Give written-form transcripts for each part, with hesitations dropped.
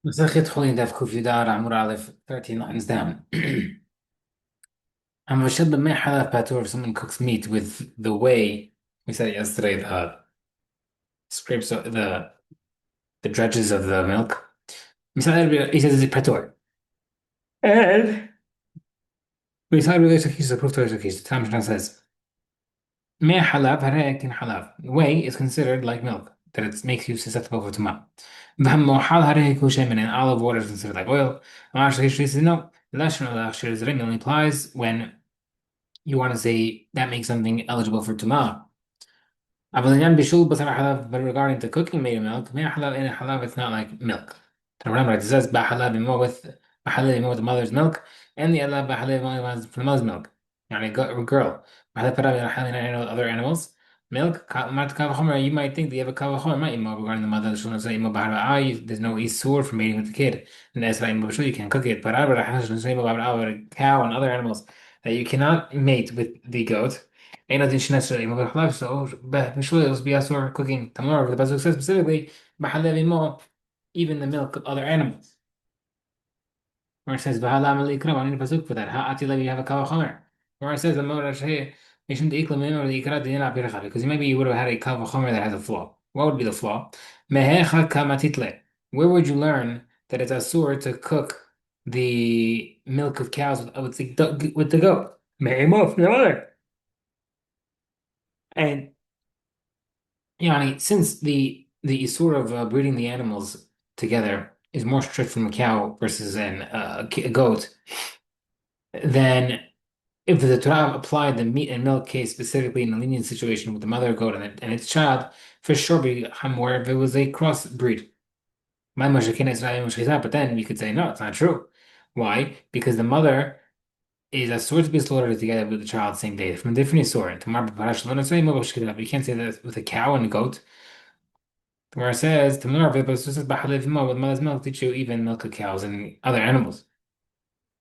Masachet Hullin Daf Kufyudar Amur Aleph 13 lines down. Hamashad b'mei halav patur if someone cooks meat with the whey. We said it yesterday, the scrapes of the dredges of the milk. He says it's patur. And we said he's approved to the Tam Shana says mei halav harekin halav. Whey is considered like milk, that it makes you susceptible for tumah. V'hamohal harei kushem, and olive water is considered like oil. Amar Shalish says no. Lashon alach shir zrim only applies when you want to say that makes something eligible for tumah. But regarding the cooking made of milk, it's not like milk. Remember, it says with the mother's milk, and the Allah بحلاب only ones from the mother's milk. يعني girl. Other animals. Milk, you might think that you have a kavachomer, might regarding the mother, there's no isur for mating with the kid. And that's why you can't cook it. But a cow and other animals that you cannot mate with the goat. Ain't nothing necessarily more halal, so but surely it was biasur cooking tamar. The pasuk says specifically b'halal imo, even the milk of other animals. Where it says b'halal malikra, I need a pasuk for that. Ha'ati levi you have a kavachomer. Where it says the more shay yishim deikla min or the ikra dinah pircha, because maybe you would have had a kavachomer that has a flaw. What would be the flaw? Mehecha kamatitle. Where would you learn that it's asur to cook the milk of cows with the goat? Me'emo from the mother. And since the issur of breeding the animals together is more strict from a cow versus a goat, then if the Torah applied the meat and milk case specifically in a lenient situation with the mother goat and its child, for sure be hamor if it was a crossbreed. But then we could say no, it's not true. Why? Because the mother is a sword to be slaughtered together with the child same day from a different sword. You can't say that with a cow and a goat. Where it says, Tamar, but it says, "B'halev imo," with mother's milk teach you even milk of cows and other animals.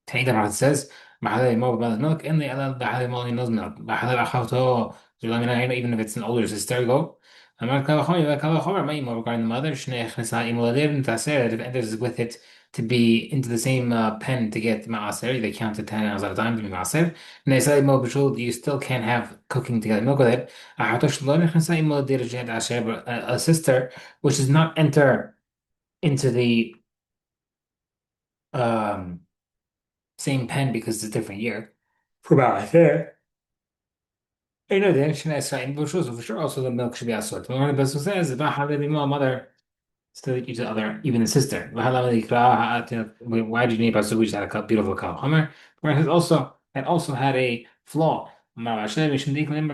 Tainidamar, it says, "B'halev imo," with mother's milk, and the Elel b'halev imo only knows milk. B'halev achato, even if it's an older sister, go. Amar kavachomer, kavachomer, my imo, regarding the mother, shnei echnesa imo lev, and taser, if it enters with it to be into the same pen to get ma'aser, they count to 10 hours at a time to be ma'aser. And they say, imo b'shul, you still can't have cooking together milk with it. Achato shlo nechnesa imo dirjet asher, but a sister which does not enter into the um, same pen because it's a different year. For ma'aser. You know, the action is for sure also the milk should be assorted. But when the Besson says, mother still each other, even the sister. Why do you need Pasuk which had a beautiful cow? Whereas it also had a flaw. What would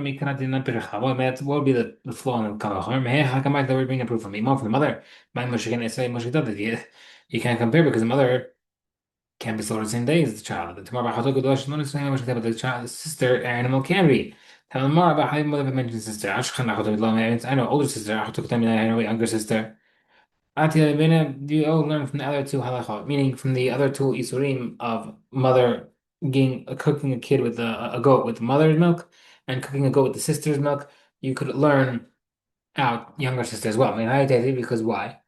be the flaw in the cow? That we're bringing a proof from Imam from the mother. You can't compare because the mother can't be slaughtered the same day as the child. The child, the sister animal can be. Tell them more about how your mother mentioned sister. I know older sister, I know younger sister. Do you all learn from the other two halachot, meaning from the other two isurim of mother cooking a kid with a goat with the mother's milk and cooking a goat with the sister's milk? You could learn out younger sister as well. I mean, I did it because why?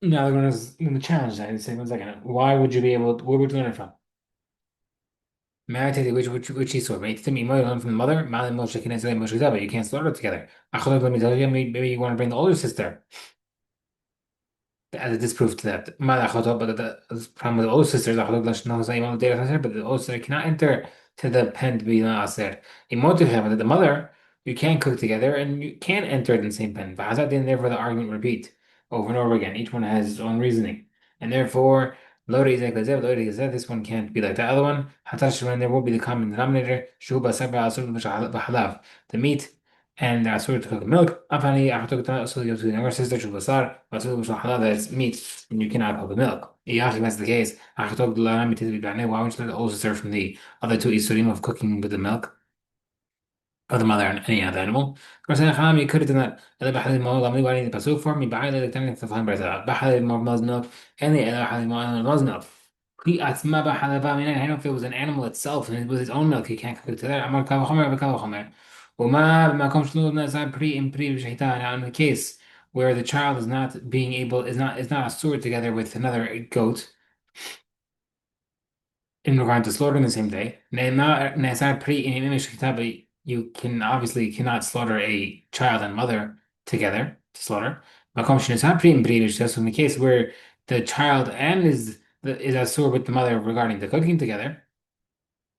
Now they're going to challenge that and say, one second, why would you be able? Where would you learn it from? May I tell you which isur? May to me, learn from the mother. Mali Moshe can say Moshe but you can't slaughter it together. Let me tell you, maybe you want to bring the older sister as a disproof to that. But the problem with the older sisters, but the older sister cannot enter to the pen to be aser. But the mother, you can cook together and you can enter it in the same pen. But therefore the argument repeat over and over again. Each one has its own reasoning, and therefore. This one can't be like the other one. When there will be the common denominator. The meat and the asur to cook milk. So you have to younger sister that's meat and you cannot cook the milk. If that's the case, why would you let the older sister from the other two isurim of cooking with the milk? Or the mother and any other animal. Of course, you could have done that. بحر الماء غامض وعليه الباسوق for me بعد ذلك تعمل تفهم برزا بحر الماء مزنق and the other بحر الماء مزنق. He أسمى بحر الماء من هنا if it was an animal itself and it was its own milk he can't cook it to that. أمر كاب خمر بكاب خمر. وما ما كمش نقول ناس pretty in pretty شيطان on the case where the child is not being able is not stored together with another goat in regard to slaughter in the same day. You can obviously cannot slaughter a child and mother together to slaughter. So in the case where the child and is asur with the mother regarding the cooking together,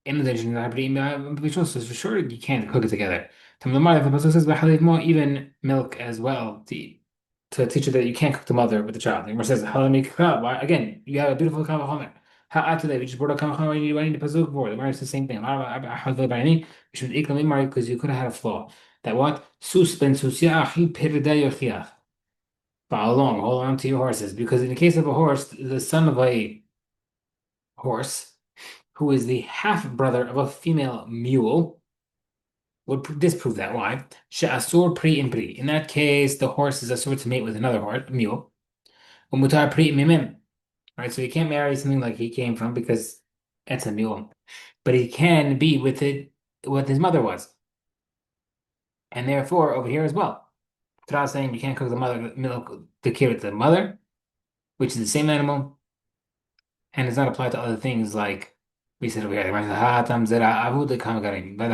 in addition to so for sure you can't cook it together. Some of the mother the pasuk says more even milk as well to teach you that you can't cook the mother with the child. The Gemara says why again you have a beautiful kavachomer. Today we just brought a kavachomer. Why need the pasuk for? The Gemara says the same thing. Because you could have had a flaw. That what sus ben susia achi pirda yochiach. Follow along, hold on to your horses because in the case of a horse, the son of a horse who is the half brother of a female mule would disprove that. Why? She'asur pri impri. In that case, the horse is asur to mate with another horse, mule. Umutar pri mimim. Right, so he can't marry something like he came from because it's a mule. But he can be with it what his mother was. And therefore, over here as well. Torah is saying you can't cook the mother milk the kid with the mother, which is the same animal, and it's not applied to other things like we said over here. By the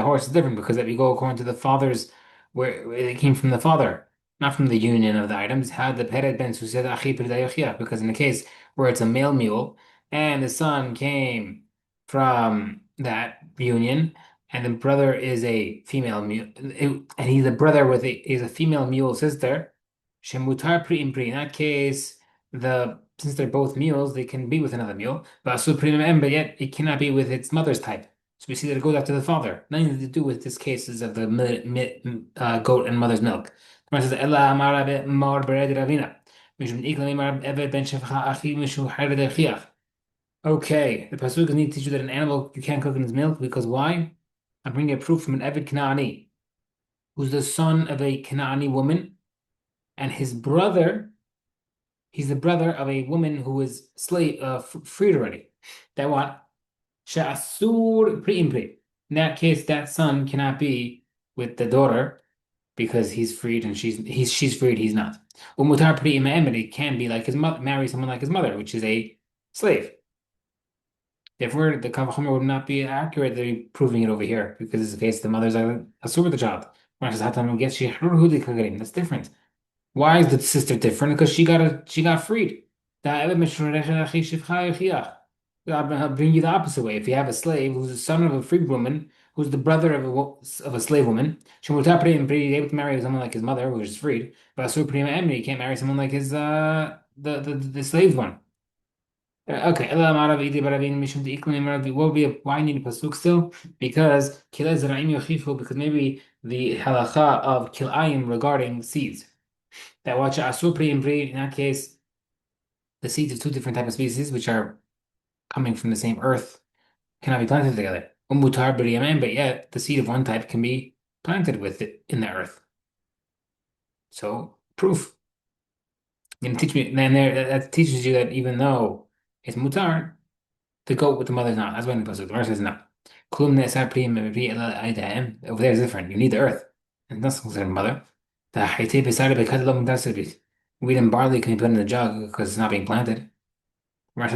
horse is different because if you go according to the father's, where it came from the father, not from the union of the items. Had the peret ben sused achi p'ridayachia, because in the case where it's a male mule and the son came from that union, and the brother is a female mule, and he's a brother with a female mule sister, shemutar pri impri. In that case, since they're both mules, they can be with another mule. But yet it cannot be with its mother's type. So we see that it goes after the father. Nothing to do with this cases of the goat and mother's milk. The Gemara says, "Ella amara be'mar bered ravina." Mishum ikla mimar eved ben shefcha achi mishu hared echiach. Okay, the pasuk need to teach you that an animal you can't cook in his milk because why? I'm bringing a proof from an Eved Kanaani, who's the son of a Kanaani woman, and his brother. He's the brother of a woman who was freed already. That what? Sha'asur pri'impri. In that case, that son cannot be with the daughter because he's freed and she's freed, he's not. Umutar pri'ima'emri can be like his mother, marry someone like his mother, which is a slave. Therefore, the Kavachomer would not be accurately proving it over here because it's the case the mother's asur with the child. That's different. Why is the sister different? Because she got freed. I'll bring you the opposite way. If you have a slave who's the son of a freed woman, who's the brother of a slave woman, and be able to marry someone like his mother, who is freed. But you can't marry someone like his the slave one. Okay, what would be why need a pasuk still? Because because maybe the halacha of kilayim regarding seeds. That watch asur pri and pri, in that case, the seeds of two different types of species, which are coming from the same earth, cannot be planted together. Umutar b'riyamim, but yet the seed of one type can be planted with it in the earth. So proof. You're gonna teach me, then that teaches you that even though it's mutar, the goat with the mother is not. That's why in the pasuk the verse says no. Over there is different. You need the earth, and that's considered mother. Wheat and barley can be put in the jug because it's not being planted. What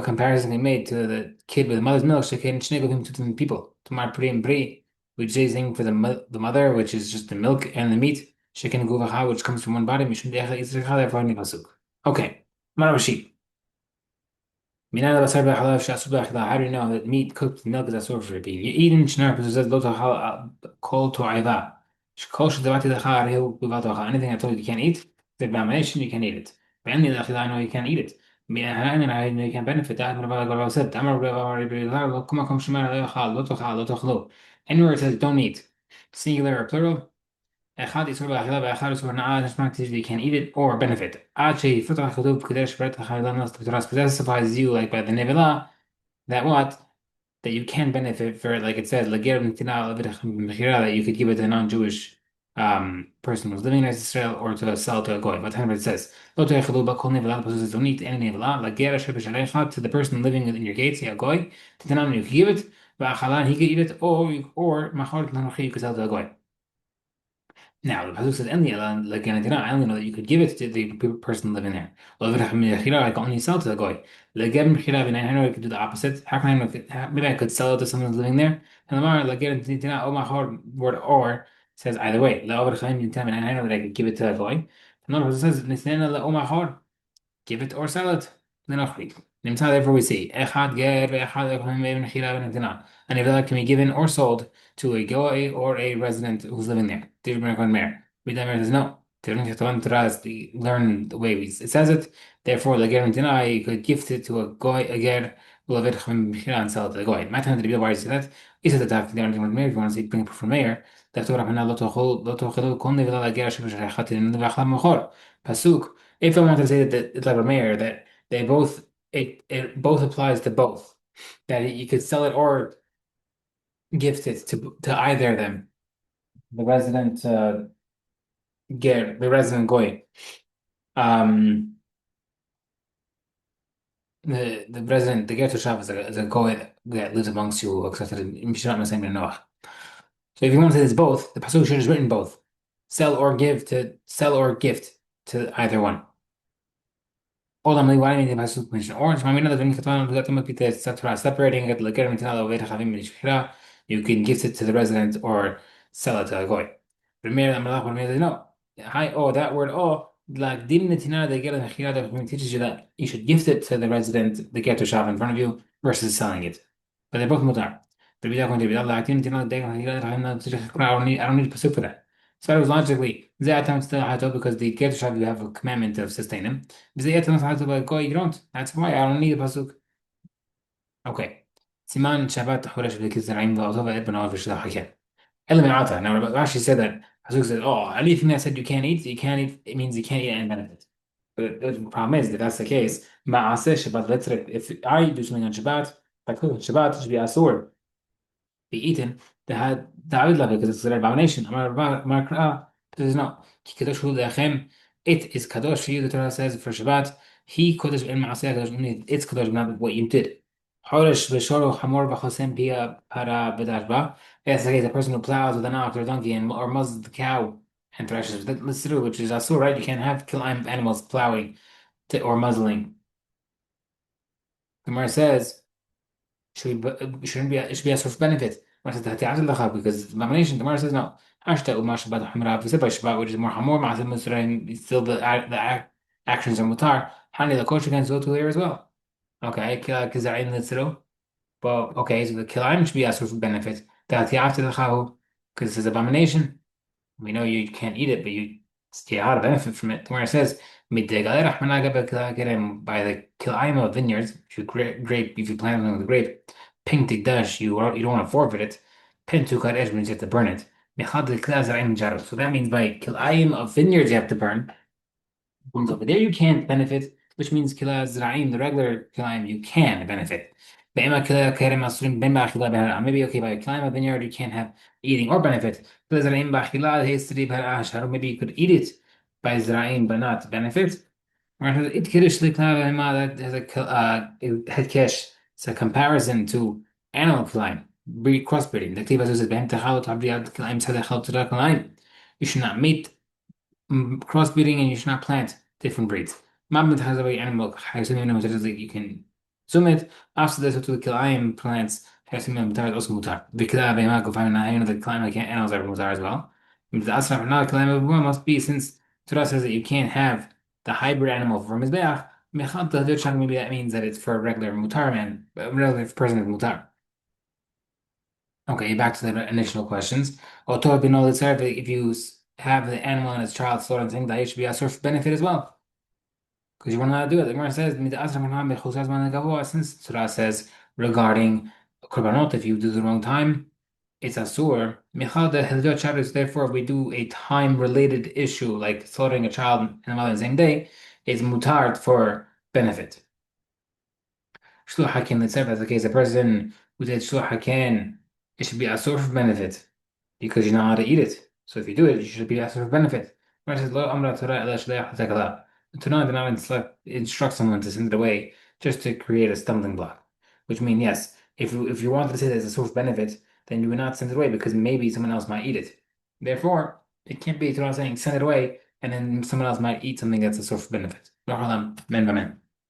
comparison can be made to the kid with the mother's milk? She can between two different people. Tomar pri and pri, which is thing for the mother, which is just the milk and the meat. Shekin guvaha, which comes from one body. Okay, Marashi. How do you know that meat cooked with milk is asur for being eaten? Shnar says lo kol to'aiva. Anything I told you you can't eat, the abomination, you can't eat it. I know you can't eat it. I know you can't benefit that. Anywhere it says don't eat, singular or plural, אחד איסור באכילה ואחד איסור הנאה, you can't eat it or benefit. עד שיפתח הכתוב כדי שפרט לך אילן specifies you like by the nevela that what? That you can benefit for it, like it says, that you could give it to a non-Jewish person who's living in Israel or to sell to a goy. What time it says, don't eat any nevela, to the person living in your gates, a goy, you can give it, Ba'achalan, he could eat it, or machar l'nochi, you could sell it to a goy. Now, the pasuk says, "Only like I only know that you could give it to the person living there. I can only sell to the goy. Legem mechira v'nei, I know I could do the opposite. How can I know? Maybe I could sell it to someone living there. And the Gemara, legem nitina o machar, word or says either way. Le'over chaim nitina, and I know that I could give it to a goy. Another pasuk says, "Nisnena le'o machar." Give it or sell it. لنخرج. نمسح therefore we see إحد جار وإحد يكون من خلال الامتناع. And if that can be given or sold to a goy or a resident who's living there. Different from mayor. Vidamir says no. Learn the way it says it. Therefore, the guarantee you could gift it to a goy, a ger, will have it and sell it to the goy. My time to be why is that? Is it the guarantee from mayor? If you want to see bring it from mayor, that to رحمنا لا تأخذوا كل ولا جار شبه شيخات إن ذبح مخور. Pasuk. If I want to say that it's like a mayor that they both it both applies to both that you could sell it or gift it to either of them the resident the resident goy um the resident the get to shop is a goy that lives amongst you accepted in Mishnah Masayim and Noach. So if you want to say it's both, the pasuk should have written both sell or gift to either one. Olam li why the pasuk mention orange. I mean, other than Katan, we got to make it separating it. Like getting to the Chavim you can gift it to the resident or sell it to a goy. Premier Amalach when no. Hi, oh, that word oh, like din netina they get a mechira that teaches you that you should gift it to the resident, the get to shop in front of you versus selling it. But they're both mutar. But we don't want to be like din netina they I don't need pasuk for that. So it was logically that time still because the get to shop you have a commandment of sustain him. You don't. That's why I don't need a pasuk. Okay. Siman Shabbat Horesh V'Kizraim V'Otova Ibn Al V'Shlach Hakem. Elam Ata. Now Rashi said that pasuk said, "Oh, anything that said you can't eat, it means you can't eat any benefit." But the problem is that that's the case. Ma'aseh Shabbat Letzrek. If I do something on Shabbat, if I cook on Shabbat, it should be asur. Be eaten. They had David love it because it's an abomination. It is not. It is kadosh for you. The Torah says for Shabbat, he kodesh in maaseh kadosh. It's kadosh, not what you did. Horish v'shoro hamor v'chosem pia para v'dashba. Yes, okay, the person who plows with an ox or donkey or muzzles the cow and threshes. Let's do which is asur, right? You can't have kill animals plowing or muzzling. The Gemara says shouldn't be it should be a source of benefit. Because the nomination, the Gemara says no. Hashta umash bad hamra v'sibay shabbat, which is more hamor ma'asim musrain. Still actions are mutar. Hani the kosher can go to here as well. Okay, kizayin litzero. Well, okay, so the kilayim should be a source of benefit. The hatiyaf to the chahu because it's abomination. We know you can't eat it, but you get out of benefit from it. Where it says, by the kilayim of vineyards, if you plant them with a grape, pink dash, you don't want to forfeit it. Pen to cut edge means you have to burn it. So that means by kilayim of vineyards you have to burn. Over there you can't benefit, which means kila zra'im, the regular kilayim, you can benefit. Maybe okay, by kilayim of vineyard you can't have eating or benefit. Maybe you could eat it by zra'im but not benefit. It that has a headkesh. It's a comparison to animal kilayim, crossbreeding. The kliva says you should not meet crossbreeding and you should not plant different breeds. Mabmid has a way animal you can zoom it. After this, to the kilayim plants mutar also mutar. The kilayim go find the kilayim animals are mutar as well. The asra not kilayim must be since Torah says that you can't have the hybrid animal from mizbeach. Maybe that means that it's for a regular mutar man, a regular person is mutar. Okay, back to the initial questions. If you have the animal and its child slaughtered and things, that should be a source of benefit as well. Because you won't allowed to do it. The Gemara says, since Surah says regarding korbanot, if you do the wrong time, it's asur. Therefore, if we do a time-related issue like slaughtering a child and a mother on the same day, it's mutard for benefit. Shluch hakin, let's say that's the case. A person who did shluch hakin, it should be asur for benefit because you know how to eat it. So if you do it, you should be asur for benefit. The Tanakh did not instruct someone to send it away just to create a stumbling block. Which means, yes, if you wanted to say there's a source of benefit, then you would not send it away because maybe someone else might eat it. Therefore, it can't be, you know what I'm saying, send it away and then someone else might eat something that's a source of benefit. No harm, men by men.